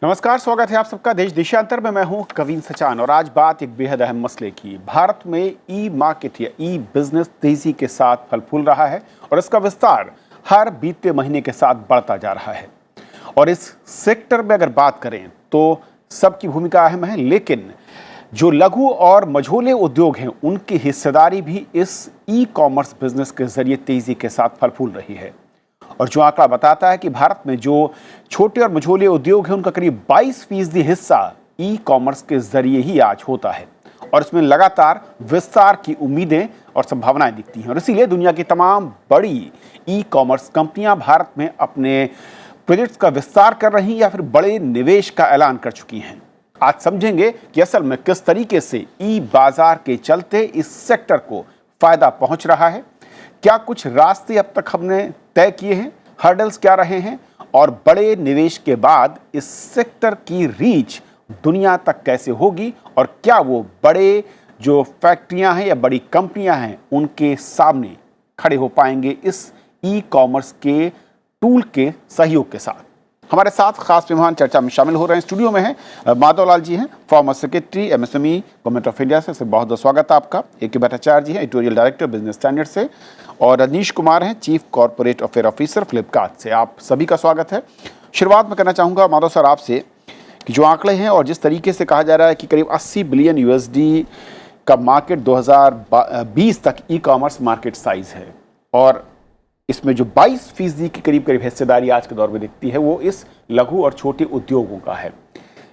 नमस्कार, स्वागत है आप सबका देश देशांतर में। मैं हूं कवीन सचान और आज बात एक बेहद अहम मसले की। भारत में ई मार्केट या ई बिजनेस तेजी के साथ फल फूल रहा है और इसका विस्तार हर बीते महीने के साथ बढ़ता जा रहा है। और इस सेक्टर में अगर बात करें तो सबकी भूमिका अहम है, लेकिन जो लघु और मझोले उद्योग हैं उनकी हिस्सेदारी भी इस ई कॉमर्स बिजनेस के जरिए तेजी के साथ फल फूल रही है। और जो आंकड़ा बताता है कि भारत में जो छोटे और मझोले उद्योग हैं उनका करीब 22% हिस्सा ई कॉमर्स के जरिए ही आज होता है और इसमें लगातार विस्तार की उम्मीदें और संभावनाएं दिखती हैं। और इसीलिए दुनिया की तमाम बड़ी ई कॉमर्स कंपनियां भारत में अपने प्रोजेक्ट्स का विस्तार कर रही हैं या फिर बड़े निवेश का ऐलान कर चुकी हैं। आज समझेंगे कि असल में किस तरीके से ई बाजार के चलते इस सेक्टर को फायदा पहुंच रहा है, क्या कुछ रास्ते अब तक हमने तय किए हैं, हर्डल्स क्या रहे हैं और बड़े निवेश के बाद इस सेक्टर की रीच दुनिया तक कैसे होगी और क्या वो बड़े जो फैक्ट्रियां हैं या बड़ी कंपनियां हैं उनके सामने खड़े हो पाएंगे इस ई कॉमर्स के टूल के सहयोग के साथ। हमारे साथ खास मेहमान चर्चा में शामिल हो रहे हैं। स्टूडियो में हैं माधवलाल जी हैं, former secretary MSME government of India से बहुत बहुत स्वागत है आपका। ए.के. भट्टाचार्य जी हैं, एडिटोरियल डायरेक्टर बिजनेस स्टैंडर्ड से, और रजनीश कुमार हैं, chief corporate affair officer Flipkart से। आप सभी का स्वागत है। शुरुआत में करना चाहूँगा माधव सर आपसे कि जो आंकड़े हैं और जिस तरीके से कहा जा रहा है कि करीब 80 बिलियन यूएसडी का मार्केट 2020 तक ई कॉमर्स मार्केट साइज है और इसमें जो 22% की करीब हिस्सेदारी आज के दौर में दिखती है वो इस लघु और छोटे उद्योगों का है।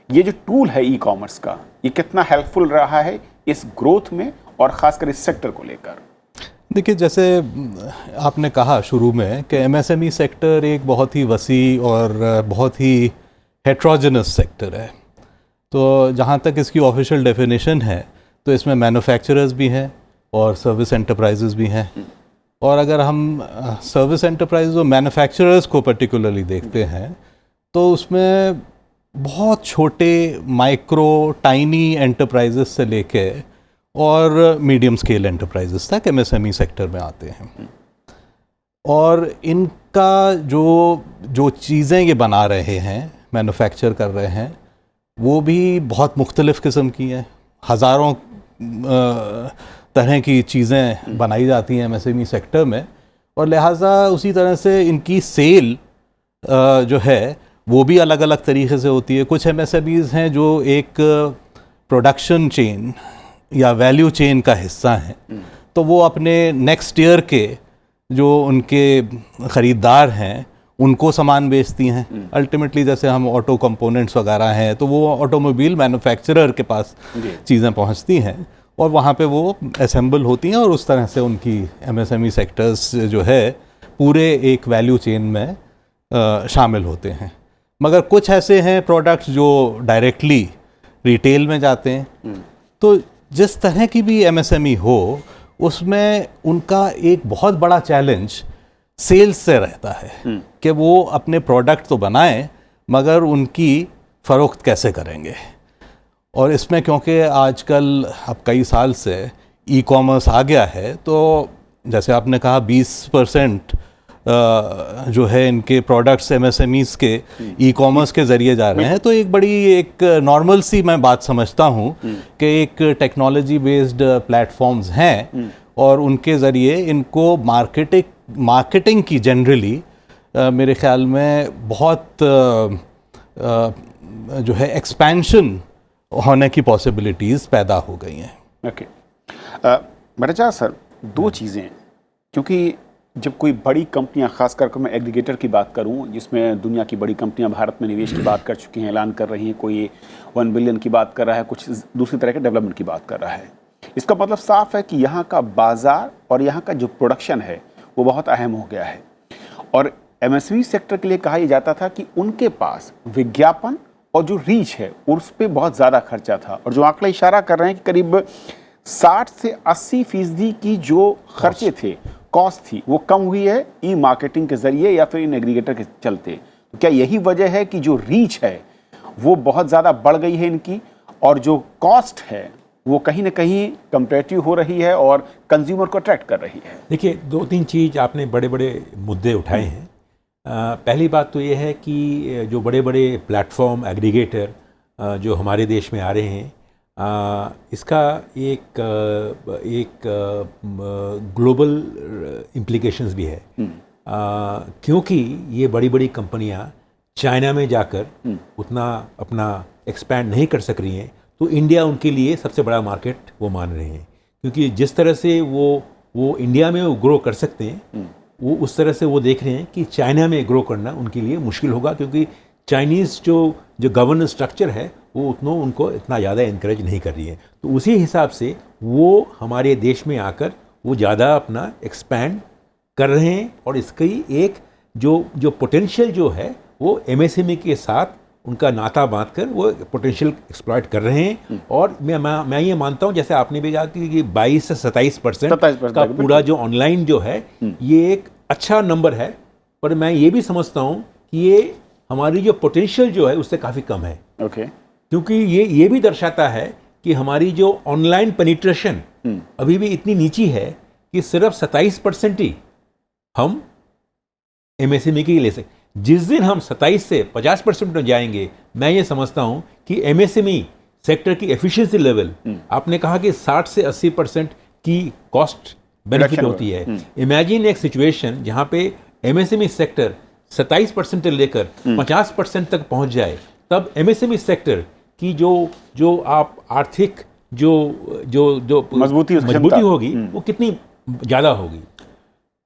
ये जो टूल है ई कॉमर्स का, ये कितना हेल्पफुल रहा है इस ग्रोथ में और खासकर इस सेक्टर को लेकर? देखिए, जैसे आपने कहा शुरू में कि एमएसएमई सेक्टर एक बहुत ही वसी और बहुत ही हेट्रोजेनस सेक्टर है। तो जहाँ तक इसकी ऑफिशियल डेफिनेशन है तो इसमें मैन्युफैक्चरर्स भी हैं और सर्विस एंटरप्राइजेस भी हैं। और अगर हम सर्विस एंटरप्राइज और मैन्युफैक्चरर्स को पर्टिकुलरली देखते हैं तो उसमें बहुत छोटे माइक्रो टाइनी एंटरप्राइजेस से लेके और मीडियम स्केल एंटरप्राइजेस तक एमएसएमई सेक्टर में आते हैं। और इनका जो चीज़ें ये बना रहे हैं, मैन्युफैक्चर कर रहे हैं, वो भी बहुत मुख्तलिफ़ किस्म की हैं। हज़ारों तरह की चीज़ें बनाई जाती हैं एमएसएमई सेक्टर में और लिहाजा उसी तरह से इनकी सेल जो है वो भी अलग अलग तरीके से होती है। कुछ एमएसएमईज़ हैं जो एक प्रोडक्शन चेन या वैल्यू चेन का हिस्सा हैं, तो वो अपने नेक्स्ट ईयर के जो उनके ख़रीदार हैं उनको सामान बेचती हैं। अल्टीमेटली जैसे हम ऑटो कंपोनेंट्स वगैरह हैं तो वो ऑटोमोबाइल मैन्युफैक्चरर के पास चीज़ें पहुंचती हैं और वहाँ पे वो असेंबल होती हैं और उस तरह से उनकी एमएसएमई सेक्टर्स जो है पूरे एक वैल्यू चेन में शामिल होते हैं। मगर कुछ ऐसे हैं प्रोडक्ट्स जो डायरेक्टली रिटेल में जाते हैं। तो जिस तरह की भी एमएसएमई हो उसमें उनका एक बहुत बड़ा चैलेंज सेल्स से रहता है कि वो अपने प्रोडक्ट तो बनाएं मगर उनकी फ़रोख्त कैसे करेंगे। और इसमें क्योंकि आजकल अब कई साल से ई कॉमर्स आ गया है तो जैसे आपने कहा 20% जो है इनके प्रोडक्ट्स एमएसएमईज़ के ई कॉमर्स के ज़रिए जा रहे हैं। तो एक नॉर्मल सी मैं बात समझता हूँ कि एक टेक्नोलॉजी बेस्ड प्लेटफॉर्म्स हैं और उनके ज़रिए इनको मार्केटिंग की जनरली मेरे ख्याल में बहुत जो है एक्सपेंशन होने की पॉसिबिलिटीज़ पैदा हो गई हैं। ओके भट्टाचार्य सर, दो चीज़ें, क्योंकि जब कोई बड़ी कंपनियां, खास करके मैं एग्रीगेटर की बात करूं जिसमें दुनिया की बड़ी कंपनियां भारत में निवेश की बात कर चुकी हैं, ऐलान कर रही हैं, कोई 1 बिलियन की बात कर रहा है, कुछ दूसरी तरह के डेवलपमेंट की बात कर रहा है, इसका मतलब साफ है कि यहाँ का बाजार और यहाँ का जो प्रोडक्शन है वो बहुत अहम हो गया है। और एमएसएमई सेक्टर के लिए कहा यह जाता था कि उनके पास विज्ञापन और जो रीच है उस पर बहुत ज़्यादा खर्चा था। और जो आंकड़े इशारा कर रहे हैं कि करीब 60 से 80% की जो खर्चे थे, कॉस्ट थी, वो कम हुई है ई मार्केटिंग के ज़रिए या फिर इन एग्रीगेटर के चलते। तो क्या यही वजह है कि जो रीच है वो बहुत ज़्यादा बढ़ गई है इनकी और जो कॉस्ट है वो कहीं ना कहीं कंपेरेटिव हो रही है और कंज्यूमर को अट्रैक्ट कर रही है? देखिए, 2-3 चीज़ आपने बड़े बड़े मुद्दे उठाए हैं। पहली बात तो ये है कि जो बड़े बड़े प्लेटफॉर्म एग्रीगेटर जो हमारे देश में आ रहे हैं, इसका एक ग्लोबल इम्प्लीकेशंस भी है। क्योंकि ये बड़ी बड़ी कंपनियां चाइना में जाकर उतना अपना एक्सपैंड नहीं कर सक रही हैं, तो इंडिया उनके लिए सबसे बड़ा मार्केट वो मान रहे हैं। क्योंकि जिस तरह से वो इंडिया में वो ग्रो कर सकते हैं, वो उस तरह से वो देख रहे हैं कि चाइना में ग्रो करना उनके लिए मुश्किल होगा, क्योंकि चाइनीज़ जो गवर्नेंस स्ट्रक्चर है वो उनको इतना ज़्यादा इनकरेज नहीं कर रही है। तो उसी हिसाब से वो हमारे देश में आकर वो ज़्यादा अपना एक्सपैंड कर रहे हैं, और इसकी एक जो पोटेंशियल जो है वो एमएसएमई के साथ उनका नाता बांधकर वो पोटेंशियल एक्सप्लॉइट कर रहे हैं। और मैं ये मानता हूँ, जैसे आपने भी कहा कि 22 से 27% का पूरा जो ऑनलाइन जो है ये एक अच्छा नंबर है, पर मैं ये भी समझता हूँ कि ये हमारी जो पोटेंशियल जो है उससे काफ़ी कम है। क्योंकि ये भी दर्शाता है कि हमारी जो ऑनलाइन पेनिट्रेशन अभी भी इतनी नीची है कि सिर्फ 27% ही हम एमएसएमई के लिए ले सकते। जिस दिन हम 27 से 50% में जाएंगे, मैं ये समझता हूं कि एमएसएमई सेक्टर की एफिशिएंसी लेवल, आपने कहा कि 60 से 80% की कॉस्ट बेनिफिट होती है। इमेजिन एक सिचुएशन जहां पे एमएसएमई सेक्टर 27% से लेकर 50% तक पहुंच जाए, तब एमएसएमई सेक्टर की जो आप आर्थिक जो मजबूती होगी वो कितनी ज़्यादा होगी।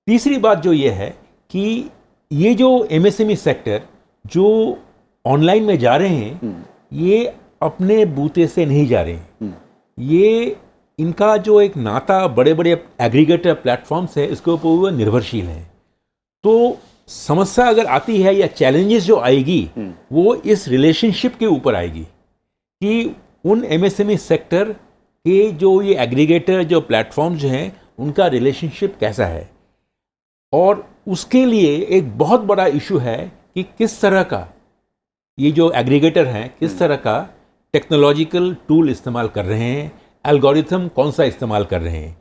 तीसरी बात जो ये है कि ये जो एमएसएमई सेक्टर जो ऑनलाइन में जा रहे हैं, ये अपने बूते से नहीं जा रहे हैं। ये इनका जो एक नाता बड़े बड़े एग्रीगेटर प्लेटफॉर्म्स है, इसके ऊपर वो निर्भरशील हैं। तो समस्या अगर आती है या चैलेंजेस जो आएगी वो इस रिलेशनशिप के ऊपर आएगी कि उन एमएसएमई सेक्टर के जो ये एग्रीगेटर जो प्लेटफॉर्म्स हैं उनका रिलेशनशिप कैसा है। और उसके लिए एक बहुत बड़ा इशू है कि किस तरह का ये जो एग्रीगेटर हैं किस तरह का टेक्नोलॉजिकल टूल इस्तेमाल कर रहे हैं, एल्गोरिथम कौन सा इस्तेमाल कर रहे हैं।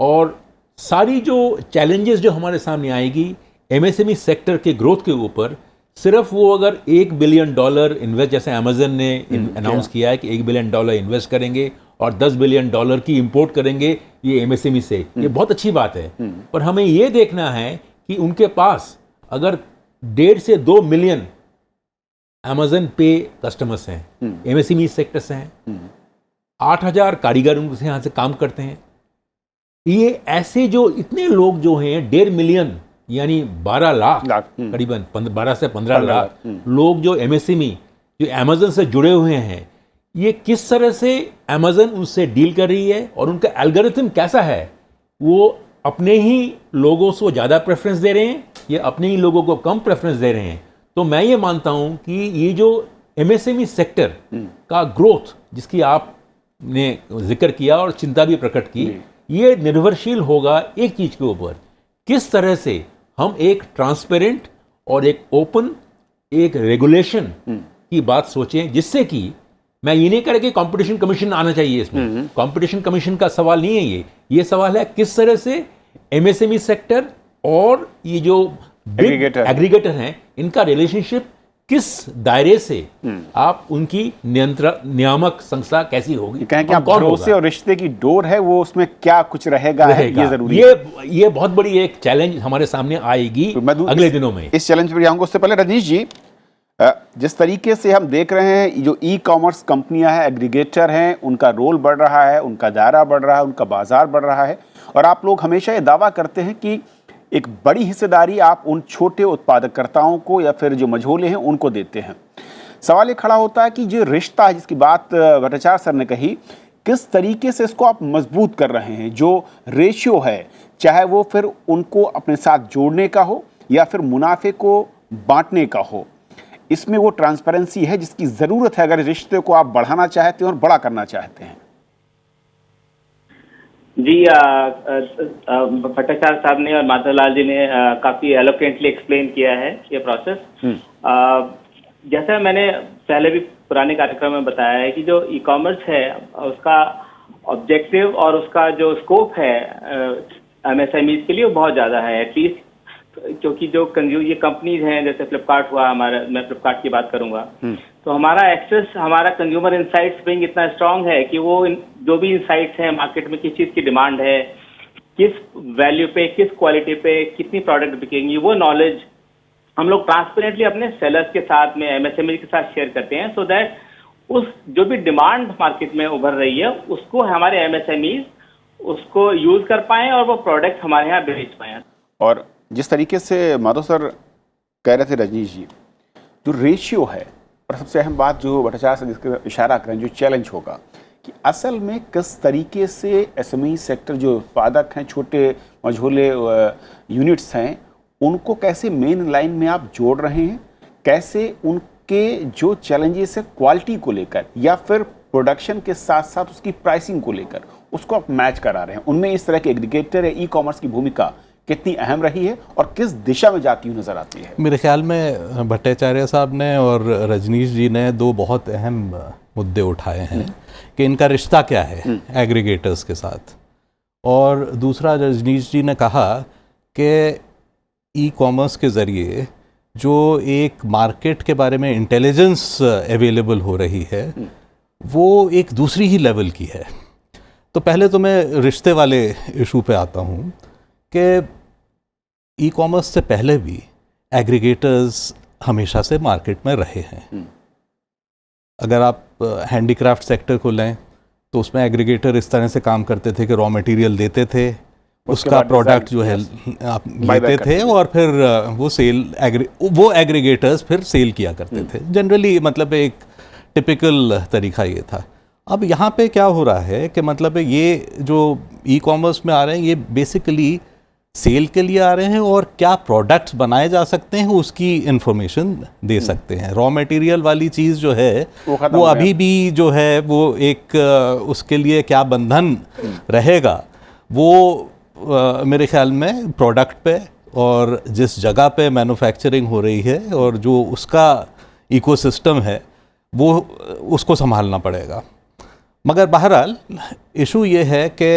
और सारी जो चैलेंजेस जो हमारे सामने आएगी एमएसएमई सेक्टर के ग्रोथ के ऊपर, सिर्फ वो अगर $1 बिलियन इन्वेस्ट, जैसे अमेजन ने अनाउंस किया है कि $1 बिलियन इन्वेस्ट करेंगे और $10 बिलियन की इंपोर्ट करेंगे ये एमएसएमई से, ये बहुत अच्छी बात है। पर हमें ये देखना है कि उनके पास अगर 1.5 से 2 मिलियन अमेजन पे कस्टमर्स हैं, एमएसएमई सेक्टर से हैं, 8,000 कारीगर उनसे यहाँ से काम करते हैं। ये ऐसे जो इतने लोग जो हैं 1.5 मिलियन यानी 12 लाख करीबन 12 से 15 लाख लोग जो एमएसएमई जो अमेजन से जुड़े हुए हैं, ये किस तरह से अमेजन उनसे डील कर रही है और उनका एल्गोरिथम कैसा है। वो अपने ही लोगों को ज़्यादा प्रेफरेंस दे रहे हैं या अपने ही लोगों को कम प्रेफरेंस दे रहे हैं। तो मैं ये मानता हूँ कि ये जो एमएसएमई सेक्टर का ग्रोथ जिसकी आपने जिक्र किया और चिंता भी प्रकट की, ये निर्भरशील होगा एक चीज़ के ऊपर, किस तरह से हम एक ट्रांसपेरेंट और एक ओपन एक रेगुलेशन की बात सोचें, जिससे कि मैं ये नहीं कह रहा कि कंपटीशन कमीशन आना चाहिए इसमें। कंपटीशन कमीशन का सवाल नहीं है, ये सवाल है किस तरह से एमएसएमई सेक्टर और ये जो एग्रीगेटर हैं इनका रिलेशनशिप किस दायरे से आप उनकी नियामक संस्था कैसी होगी, कहें कि आप भरोसे और रिश्ते की डोर है वो उसमें क्या कुछ रहेगा है, ये जरूरी है। ये बहुत बड़ी एक चैलेंज हमारे सामने आएगी अगले दिनों में। इस चैलेंज पर आऊंगा उससे पहले रजनीश जी, जिस तरीके से हम देख रहे हैं जो ई कॉमर्स कंपनियां हैं, एग्रीगेटर हैं, उनका रोल बढ़ रहा है, उनका दायरा बढ़ रहा है, उनका बाजार बढ़ रहा है, और आप लोग हमेशा ये दावा करते हैं कि एक बड़ी हिस्सेदारी आप उन छोटे उत्पादककर्ताओं को या फिर जो मझोले हैं उनको देते हैं। सवाल ये खड़ा होता है कि जो रिश्ता है जिसकी बात भट्टाचार्य सर ने कही, किस तरीके से इसको आप मजबूत कर रहे हैं। जो रेशियो है, चाहे वो फिर उनको अपने साथ जोड़ने का हो या फिर मुनाफे को बांटने का हो, इसमें वो ट्रांसपेरेंसी है जिसकी ज़रूरत है अगर रिश्ते को आप बढ़ाना चाहते हैं और बड़ा करना चाहते हैं। जी, भट्टाचार्य साहब ने और माधवलाल जी ने काफ़ी एलोकेंटली एक्सप्लेन किया है ये प्रोसेस। जैसा मैंने पहले भी पुराने कार्यक्रम में बताया है कि जो ई कॉमर्स है उसका ऑब्जेक्टिव और उसका जो स्कोप है एमएसएमईज के लिए वो बहुत ज़्यादा है। एटलीस्ट क्योंकि जो ये कंपनीज हैं जैसे फ्लिपकार्ट हुआ हमारा, मैं फ्लिपकार्ट की बात करूंगा, तो हमारा एक्सेस, हमारा कंज्यूमर इंसाइट्स विंग इतना स्ट्रांग है कि वो जो भी इंसाइट्स हैं मार्केट में, किस चीज़ की डिमांड है, किस वैल्यू पे, किस क्वालिटी पे कितनी प्रोडक्ट बिकेंगी, वो नॉलेज हम लोग ट्रांसपेरेंटली अपने सेलर्स के साथ में, एमएसएमई के साथ शेयर करते हैं, सो दैट उस जो भी डिमांड मार्केट में उभर रही है उसको हमारे एमएसएमईज उसको यूज कर पाएं और वो प्रोडक्ट हमारे यहाँ बेच पाएं। और जिस तरीके से माधव सर कह रहे थे रजनीश जी, जो रेशियो है, और सबसे अहम बात जो भट्टाचार्य से जिसका इशारा करें, जो चैलेंज होगा कि असल में किस तरीके से एसएमई सेक्टर जो उत्पादक हैं, छोटे मझोले यूनिट्स हैं, उनको कैसे मेन लाइन में आप जोड़ रहे हैं, कैसे उनके जो चैलेंजेस है क्वालिटी को लेकर या फिर प्रोडक्शन के साथ साथ उसकी प्राइसिंग को लेकर उसको आप मैच करा रहे हैं, उनमें इस तरह के एग्रीगेटर या ई कॉमर्स की भूमिका कितनी अहम रही है और किस दिशा में जाती हुई नजर आती है? मेरे ख्याल में भट्टाचार्य साहब ने और रजनीश जी ने दो बहुत अहम मुद्दे उठाए हैं कि इनका रिश्ता क्या है एग्रीगेटर्स के साथ, और दूसरा रजनीश जी ने कहा कि ई कॉमर्स के ज़रिए जो एक मार्केट के बारे में इंटेलिजेंस अवेलेबल हो रही है वो एक दूसरी ही लेवल की है। तो पहले तो मैं रिश्ते वाले इशू पे आता हूँ कि ई कॉमर्स से पहले भी एग्रीगेटर्स हमेशा से मार्केट में रहे हैं। अगर आप हैंडीक्राफ्ट सेक्टर को लें तो उसमें एग्रीगेटर इस तरह से काम करते थे कि रॉ मटेरियल देते थे, उसका प्रोडक्ट जो है आप लेते थे और फिर वो एग्रीगेटर्स फिर सेल किया करते थे। जनरली मतलब एक टिपिकल तरीका ये था। अब यहाँ पे क्या हो रहा है कि मतलब ये जो ई कॉमर्स में आ रहे हैं ये बेसिकली सेल के लिए आ रहे हैं और क्या प्रोडक्ट्स बनाए जा सकते हैं उसकी इंफॉर्मेशन दे सकते हैं। रॉ मटेरियल वाली चीज़ जो है वो अभी भी जो है वो एक उसके लिए क्या बंधन रहेगा वो मेरे ख्याल में प्रोडक्ट पे और जिस जगह पे मैन्युफैक्चरिंग हो रही है और जो उसका इकोसिस्टम है वो उसको संभालना पड़ेगा। मगर बहरहाल इशू ये है कि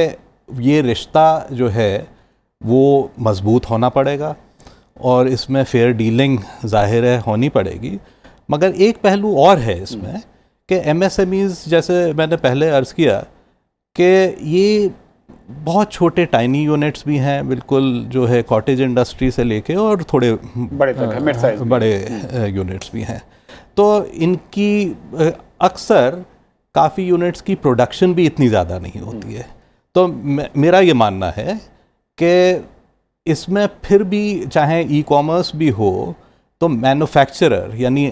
ये रिश्ता जो है वो मज़बूत होना पड़ेगा और इसमें फेयर डीलिंग ज़ाहिर है होनी पड़ेगी। मगर एक पहलू और है इसमें कि एमएसएमईज़, जैसे मैंने पहले अर्ज़ किया कि ये बहुत छोटे टाइनी यूनिट्स भी हैं, बिल्कुल जो है कॉटेज इंडस्ट्री से लेके और थोड़े बड़े यूनिट्स भी हैं। तो इनकी अक्सर काफ़ी यूनिट्स की प्रोडक्शन भी इतनी ज़्यादा नहीं होती है। तो मेरा ये मानना है कि इसमें फिर भी चाहे ई कॉमर्स भी हो तो मैन्युफैक्चरर, यानी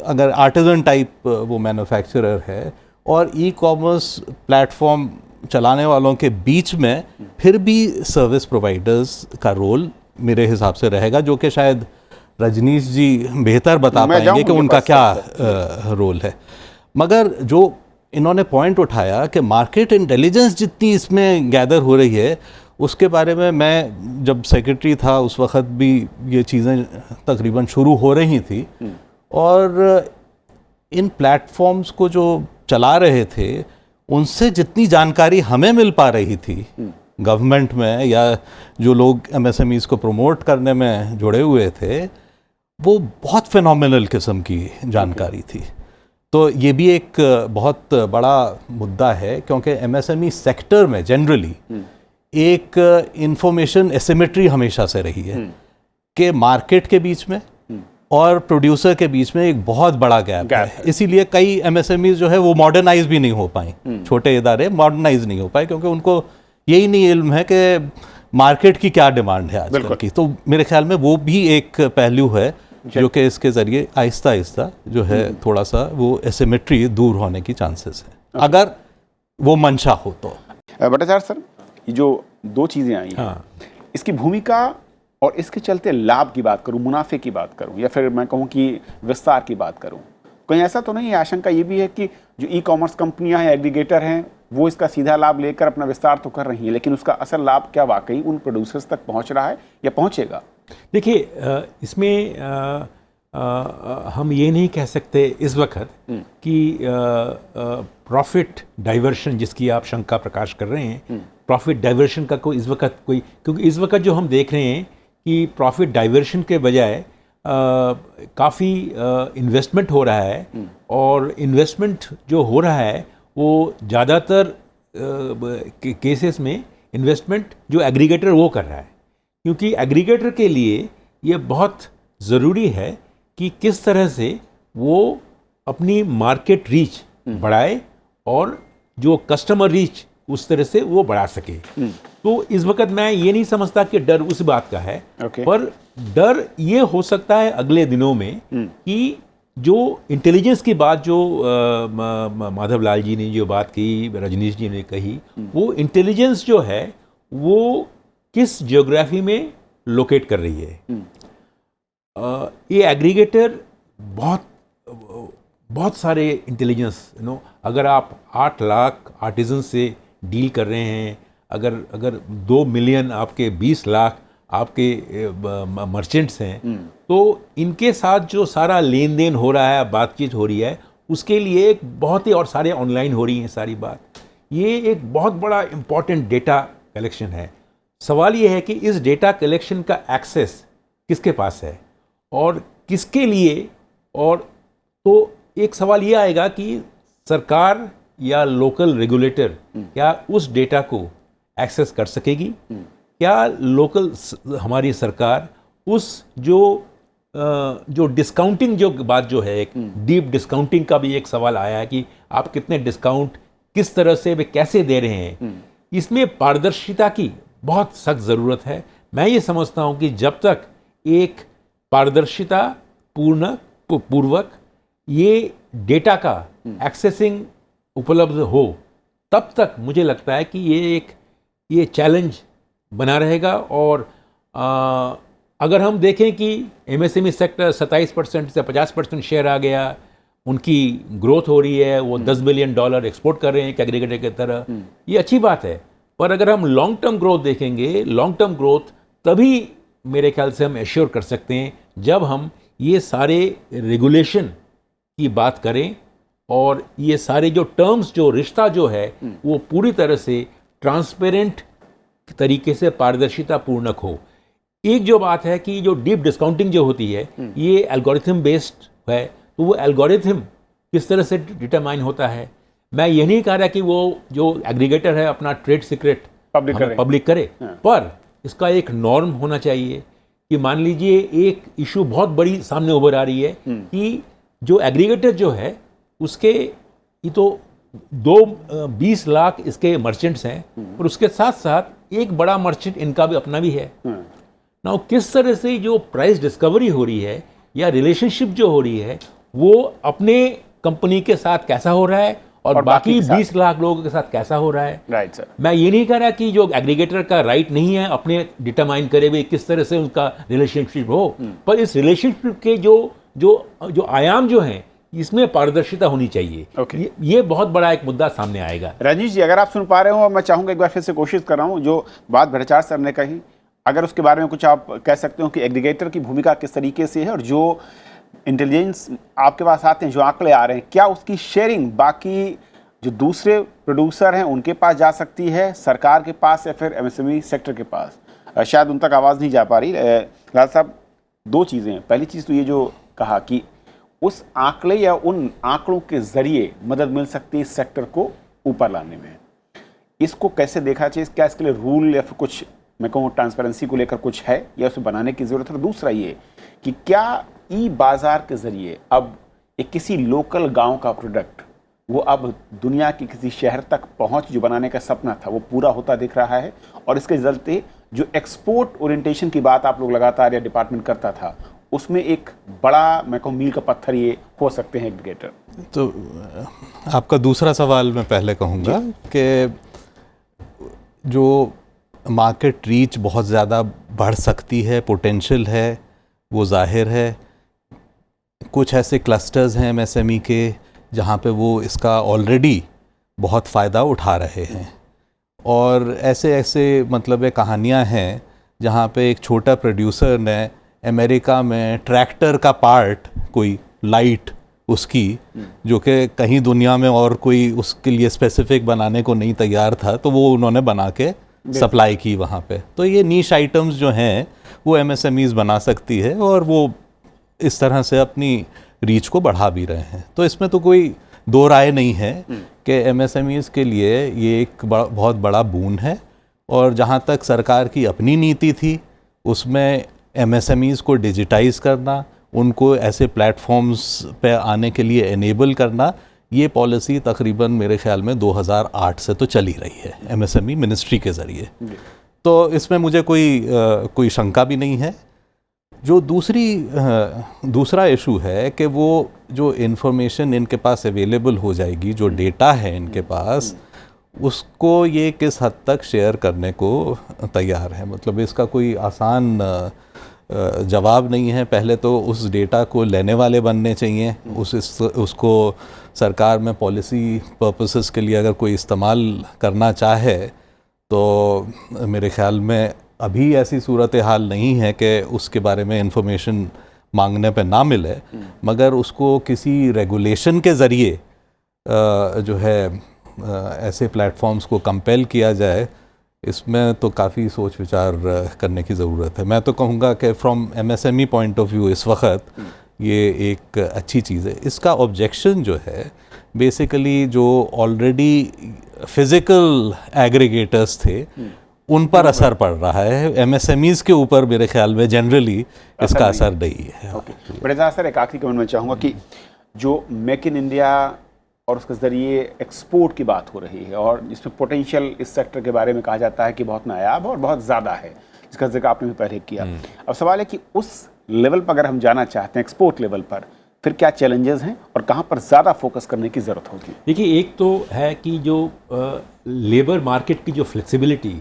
अगर आर्टिजन टाइप वो मैन्युफैक्चरर है और ई कॉमर्स प्लेटफॉर्म चलाने वालों के बीच में फिर भी सर्विस प्रोवाइडर्स का रोल मेरे हिसाब से रहेगा, जो कि शायद रजनीश जी बेहतर बता पाएंगे कि उनका क्या रोल है। मगर जो इन्होंने पॉइंट उठाया कि मार्केट इंटेलिजेंस जितनी इसमें गैदर हो रही है उसके बारे में मैं जब सेक्रेटरी था उस वक्त भी ये चीज़ें तकरीबन शुरू हो रही थी और इन प्लेटफॉर्म्स को जो चला रहे थे उनसे जितनी जानकारी हमें मिल पा रही थी गवर्नमेंट में या जो लोग एमएसएमईज़ को प्रमोट करने में जुड़े हुए थे वो बहुत फिनोमिनल किस्म की जानकारी थी। तो ये भी एक बहुत बड़ा मुद्दा है क्योंकि एमएसएमई सेक्टर में जनरली एक इंफॉर्मेशन एसिमेट्री हमेशा से रही है कि मार्केट के बीच में और प्रोड्यूसर के बीच में एक बहुत बड़ा गैप है। इसीलिए कई एमएसएमई जो है वो मॉडर्नाइज भी नहीं हो पाए, छोटे इदारे मॉडर्नाइज नहीं हो पाए क्योंकि उनको यही नहीं इल्म है कि मार्केट की क्या डिमांड है आजकल की। तो मेरे ख्याल में वो भी एक पहलू है जो कि इसके ज़रिए आहिस्ता आहिस्ता जो है थोड़ा सा वो एसिमेट्री दूर होने की चांसेस है अगर वो मंशा हो तो। भट्टाचार्य सर, ये जो दो चीज़ें आई हैं इसकी भूमिका और इसके चलते लाभ की बात करूं, मुनाफे की बात करूं या फिर मैं कहूं कि विस्तार की बात करूं, कहीं ऐसा तो नहीं है, आशंका ये भी है कि जो ई कॉमर्स कंपनियां हैं, एग्रीगेटर हैं, वो इसका सीधा लाभ लेकर अपना विस्तार तो कर रही हैं लेकिन उसका असल लाभ क्या वाकई उन प्रोड्यूसर्स तक पहुंच रहा है या पहुंचेगा? देखिए, इसमें हम ये नहीं कह सकते इस वक्त कि प्रॉफिट डाइवर्शन जिसकी आप शंका प्रकाश कर रहे हैं, प्रॉफिट डाइवर्शन का कोई इस वक्त कोई, क्योंकि इस वक्त जो हम देख रहे हैं कि प्रॉफिट डाइवर्शन के बजाय काफ़ी इन्वेस्टमेंट हो रहा है, और इन्वेस्टमेंट जो हो रहा है वो ज़्यादातर केसेस में इन्वेस्टमेंट जो एग्रीगेटर वो कर रहा है, क्योंकि एग्रीगेटर के लिए ये बहुत ज़रूरी है कि किस तरह से वो अपनी मार्केट रीच बढ़ाए और जो कस्टमर रीच उस तरह से वो बढ़ा सके। तो इस वक्त मैं ये नहीं समझता कि डर उस बात का है, पर डर ये हो सकता है अगले दिनों में कि जो इंटेलिजेंस की बात जो माधव लाल जी ने जो बात की, रजनीश जी ने कही, वो इंटेलिजेंस जो है वो किस जियोग्राफी में लोकेट कर रही है। ये एग्रीगेटर बहुत सारे इंटेलिजेंस अगर आप 8 लाख आर्टिजन से डील कर रहे हैं, अगर 2 मिलियन आपके 20 लाख आपके मर्चेंट्स हैं, तो इनके साथ जो सारा लेन देन हो रहा है, बातचीत हो रही है, उसके लिए एक बहुत ही, और सारे ऑनलाइन हो रही हैं सारी बात, ये एक बहुत बड़ा इम्पॉर्टेंट डेटा कलेक्शन है। सवाल ये है कि इस डेटा कलेक्शन का एक्सेस किसके पास है और किसके लिए, और तो एक सवाल ये आएगा कि सरकार या लोकल रेगुलेटर क्या उस डेटा को एक्सेस कर सकेगी, क्या लोकल हमारी सरकार उस जो डिस्काउंटिंग जो बात जो है, एक डीप डिस्काउंटिंग का भी एक सवाल आया है कि आप कितने डिस्काउंट किस तरह से वे कैसे दे रहे हैं, इसमें पारदर्शिता की बहुत सख्त ज़रूरत है। मैं ये समझता हूँ कि जब तक एक पारदर्शिता पूर्वक ये डेटा का एक्सेसिंग उपलब्ध हो, तब तक मुझे लगता है कि ये चैलेंज बना रहेगा। और अगर हम देखें कि एमएसएमई सेक्टर 27% से 50% शेयर आ गया, उनकी ग्रोथ हो रही है, वो $10 बिलियन एक्सपोर्ट कर रहे हैं एक एग्रीगेटर की तरह, ये अच्छी बात है। पर अगर हम लॉन्ग टर्म ग्रोथ देखेंगे, लॉन्ग टर्म ग्रोथ तभी मेरे ख्याल से हम एश्योर कर सकते हैं जब हम ये सारे रेगुलेशन की बात करें और ये सारे जो टर्म्स, जो रिश्ता जो है वो पूरी तरह से ट्रांसपेरेंट तरीके से पारदर्शिता पूर्णक हो। एक जो बात है कि जो डीप डिस्काउंटिंग जो होती है ये एल्गोरिथम बेस्ड है, तो वो एल्गोरिथम किस तरह से डिटरमाइन होता है। मैं ये नहीं कह रहा कि वो जो एग्रीगेटर है अपना ट्रेड सीक्रेट पब्लिक करे, पर इसका एक नॉर्म होना चाहिए कि मान लीजिए एक इशू बहुत बड़ी सामने उभर आ रही है कि जो एग्रीगेटर जो है उसके ये तो 20 लाख इसके मर्चेंट्स हैं, और उसके साथ साथ एक बड़ा मर्चेंट इनका भी अपना भी है। ना किस तरह से जो प्राइस डिस्कवरी हो रही है या रिलेशनशिप जो हो रही है वो अपने कंपनी के साथ कैसा हो रहा है और बाकी 20 लाख लोगों के साथ कैसा हो रहा है। राइट सर, मैं ये नहीं कह रहा कि जो एग्रीगेटर का राइट नहीं है अपने डिटरमाइन करे हुए किस तरह से उनका रिलेशनशिप हो, पर इस रिलेशनशिप के जो आयाम जो हैं इसमें पारदर्शिता होनी चाहिए। ये बहुत बड़ा एक मुद्दा सामने आएगा। रजनीश जी, अगर आप सुन पा रहे हो, मैं चाहूंगा एक बार फिर से कोशिश कर रहा हूं, जो बात भट्टाचार्य सर ने कही, अगर उसके बारे में कुछ आप कह सकते हो कि एग्रीगेटर की भूमिका किस तरीके से है, और जो इंटेलिजेंस आपके पास आते हैं, जो आंकड़े आ रहे हैं, क्या उसकी शेयरिंग बाकी जो दूसरे प्रोड्यूसर हैं उनके पास जा सकती है, सरकार के पास, या फिर एमएसएमई सेक्टर के पास? शायद उन तक आवाज़ नहीं जा पा रही। लाल साहब, दो चीज़ें हैं। पहली चीज़ तो ये जो कहा कि उस आंकड़े या उन आंकड़ों के जरिए मदद मिल सकती है इस सेक्टर को ऊपर लाने में, इसको कैसे देखा चाहिए? क्या इसके लिए रूल या फिर कुछ, मैं कहूँ ट्रांसपेरेंसी को लेकर कुछ है या उसे बनाने की ज़रूरत है? और दूसरा ये कि क्या ई बाज़ार के ज़रिए अब एक किसी लोकल गांव का प्रोडक्ट वो अब दुनिया के किसी शहर तक पहुंच, जो बनाने का सपना था, वो पूरा होता दिख रहा है? और इसके चलते जो एक्सपोर्ट ओरिएंटेशन की बात आप लोग लगातार या डिपार्टमेंट करता था, उसमें एक बड़ा, मैं कहूँ, मील का पत्थर ये हो सकते हैं एग्रीगेटर। तो आपका दूसरा सवाल मैं पहले कहूँगा कि जो मार्केट रीच बहुत ज़्यादा बढ़ सकती है, पोटेंशियल है, वो जाहिर है। कुछ ऐसे क्लस्टर्स हैं एमएसएमई के जहाँ पे वो इसका ऑलरेडी बहुत फ़ायदा उठा रहे हैं, और ऐसे मतलब कहानियाँ हैं जहाँ पे एक छोटा प्रोड्यूसर ने अमेरिका में ट्रैक्टर का पार्ट, कोई लाइट उसकी, जो कि कहीं दुनिया में और कोई उसके लिए स्पेसिफिक बनाने को नहीं तैयार था, तो वो उन्होंने बना के सप्लाई की वहाँ पे। तो ये नीश आइटम्स जो हैं वो एमएसएमईज बना सकती है और वो इस तरह से अपनी रीच को बढ़ा भी रहे हैं। तो इसमें तो कोई दो राय नहीं है कि एमएसएमईज के लिए ये एक बहुत बड़ा बून है। और जहाँ तक सरकार की अपनी नीति थी उसमें एमएसएमईज को डिजिटाइज करना, उनको ऐसे प्लेटफॉर्म्स पे आने के लिए एनेबल करना, ये पॉलिसी तकरीबन मेरे ख्याल में 2008 से तो चली रही है एमएसएमई मिनिस्ट्री के ज़रिए। तो इसमें मुझे कोई शंका भी नहीं है। जो दूसरा इशू है कि वो जो इन्फॉर्मेशन इनके पास अवेलेबल हो जाएगी, जो डेटा है इनके पास, उसको ये किस हद तक शेयर करने को तैयार है। मतलब इसका कोई आसान जवाब नहीं है। पहले तो उस डेटा को लेने वाले बनने चाहिए, उसको सरकार में पॉलिसी पर्पसेस के लिए अगर कोई इस्तेमाल करना चाहे तो मेरे ख्याल में अभी ऐसी सूरत हाल नहीं है कि उसके बारे में इंफॉर्मेशन मांगने पे ना मिले, मगर उसको किसी रेगुलेशन के ज़रिए जो है ऐसे प्लेटफॉर्म्स को कंपेल किया जाए, इसमें तो काफ़ी सोच विचार करने की ज़रूरत है। मैं तो कहूँगा कि from MSME point of view इस वक्त ये एक अच्छी चीज़ है। इसका ऑब्जेक्शन जो है बेसिकली जो ऑलरेडी फिज़िकल एग्रीगेटर्स थे उन पर असर पड़ रहा है। एमएसएमईज़ के ऊपर मेरे ख्याल में जनरली इसका असर नहीं है। बड़े सर एक आखिरी कमेंट में चाहूँगा कि जो मेक इन इंडिया और उसके ज़रिए एक्सपोर्ट की बात हो रही है और जिसमें पोटेंशियल इस सेक्टर के बारे में कहा जाता है कि बहुत नायाब और बहुत ज़्यादा है, जिसका जिक्र आपने भी पहले किया। अब सवाल है कि उस लेवल पर अगर हम जाना चाहते हैं, एक्सपोर्ट लेवल पर, फिर क्या चैलेंजेस हैं और कहाँ पर ज़्यादा फोकस करने की ज़रूरत होगी? देखिए, एक तो है कि जो लेबर मार्केट की जो फ्लेक्सिबिलिटी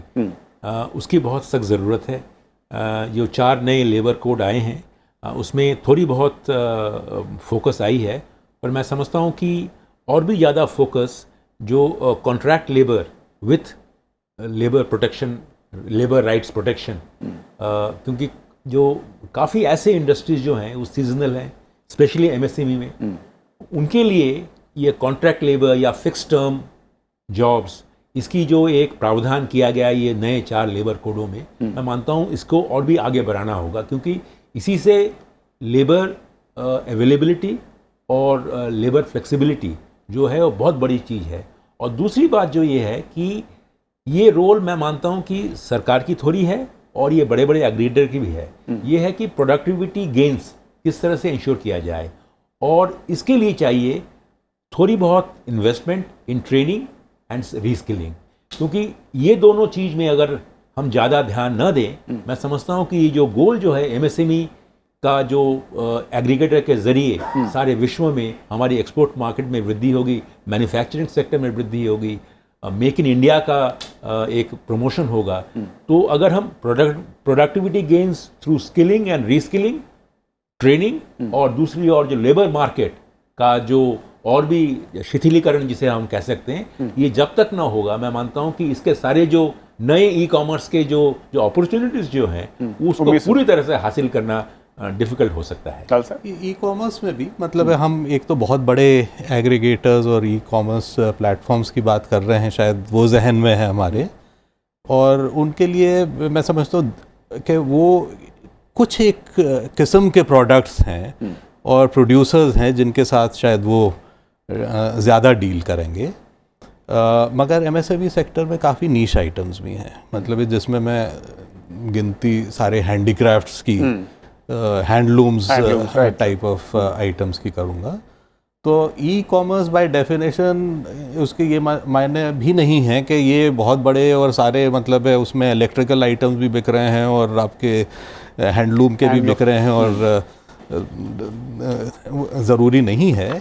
उसकी बहुत सख्त ज़रूरत है। जो 4 नए लेबर कोड आए हैं उसमें थोड़ी बहुत फोकस आई है, पर मैं समझता हूँ कि और भी ज़्यादा फोकस जो contract labour with labour protection, labour rights protection, क्योंकि जो काफ़ी ऐसे इंडस्ट्रीज जो हैं वो सीजनल हैं, स्पेशली एमएसएमई में, उनके लिए ये कॉन्ट्रैक्ट लेबर या फिक्स टर्म जॉब्स, इसकी जो एक प्रावधान किया गया ये नए 4 लेबर कोडों में, मैं मानता हूँ इसको और भी आगे बढ़ाना होगा, क्योंकि इसी से लेबर अवेलेबिलिटी और लेबर फ्लेक्सिबिलिटी जो है वो बहुत बड़ी चीज़ है। और दूसरी बात जो ये है कि ये रोल मैं मानता हूँ कि सरकार की थोड़ी है और ये बड़े बड़े एग्रीगेटर की भी है। ये है कि प्रोडक्टिविटी गेन्स किस तरह से इंश्योर किया जाए, और इसके लिए चाहिए थोड़ी बहुत investment in training and reskilling, क्योंकि ये दोनों चीज़ में अगर हम ज़्यादा ध्यान न दें, मैं समझता हूँ कि ये जो गोल जो है एमएसएमई का, जो एग्रीगेटर के ज़रिए सारे विश्व में हमारी एक्सपोर्ट मार्केट में वृद्धि होगी, मैन्युफैक्चरिंग सेक्टर में वृद्धि होगी, मेक इन इंडिया का एक प्रमोशन होगा, तो अगर हम productivity gains through skilling and reskilling, training, और दूसरी ओर जो लेबर मार्केट का जो और भी शिथिलीकरण जिसे हम कह सकते हैं, ये जब तक ना होगा, मैं मानता हूं कि इसके सारे जो नए ई कॉमर्स के जो अपॉर्चुनिटीज जो हैं उसको पूरी तरह से हासिल करना डिफिकल्ट हो सकता है। ई कॉमर्स में भी मतलब हम एक तो बहुत बड़े एग्रीगेटर्स और ई कॉमर्स प्लेटफॉर्म्स की बात कर रहे हैं, शायद वो जहन में है हमारे, और उनके लिए मैं समझता हूँ कि वो कुछ एक किस्म के प्रोडक्ट्स हैं और प्रोड्यूसर्स हैं जिनके साथ शायद वो ज़्यादा डील करेंगे, मगर एमएसएमई सेक्टर में काफ़ी नीश आइटम्स भी हैं। मतलब जिसमें मैं गिनती सारे हैंडीक्राफ्ट्स की, हैंडलूम्स टाइप ऑफ आइटम्स की करूँगा। तो ई कॉमर्स बाय डेफिनेशन उसके ये मायने भी नहीं है कि ये बहुत बड़े और सारे, मतलब है उसमें इलेक्ट्रिकल आइटम्स भी बिक रहे हैं और आपके हैंडलूम के भी बिक रहे हैं, और ज़रूरी नहीं है।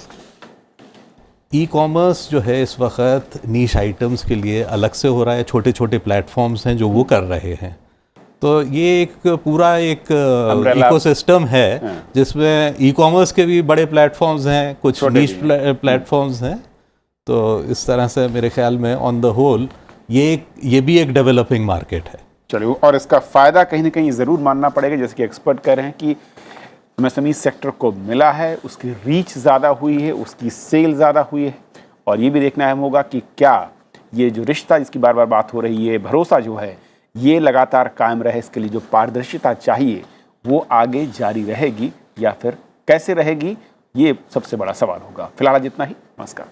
ई कॉमर्स जो है इस वक्त नीश आइटम्स के लिए अलग से हो रहा है, छोटे छोटे प्लेटफॉर्म्स हैं जो वो कर रहे हैं। तो ये एक पूरा एक इकोसिस्टम है जिसमें ई कॉमर्स के भी बड़े प्लेटफॉर्म्स हैं, कुछ नीश प्लेटफॉर्म्स हैं। तो इस तरह से मेरे ख्याल में ऑन द होल ये भी एक डेवलपिंग मार्केट है। चलिए, और इसका फ़ायदा कहीं ना कहीं ज़रूर मानना पड़ेगा, जैसे कि एक्सपर्ट कह रहे हैं कि एमएसएमई सेक्टर को मिला है, उसकी रीच ज़्यादा हुई है, उसकी सेल ज़्यादा हुई है, और ये भी देखना अहम होगा कि क्या ये जो रिश्ता जिसकी बार बार बात हो रही है, भरोसा जो है ये लगातार कायम रहे, इसके लिए जो पारदर्शिता चाहिए वो आगे जारी रहेगी या फिर कैसे रहेगी, ये सबसे बड़ा सवाल होगा। फिलहाल आज इतना ही। नमस्कार।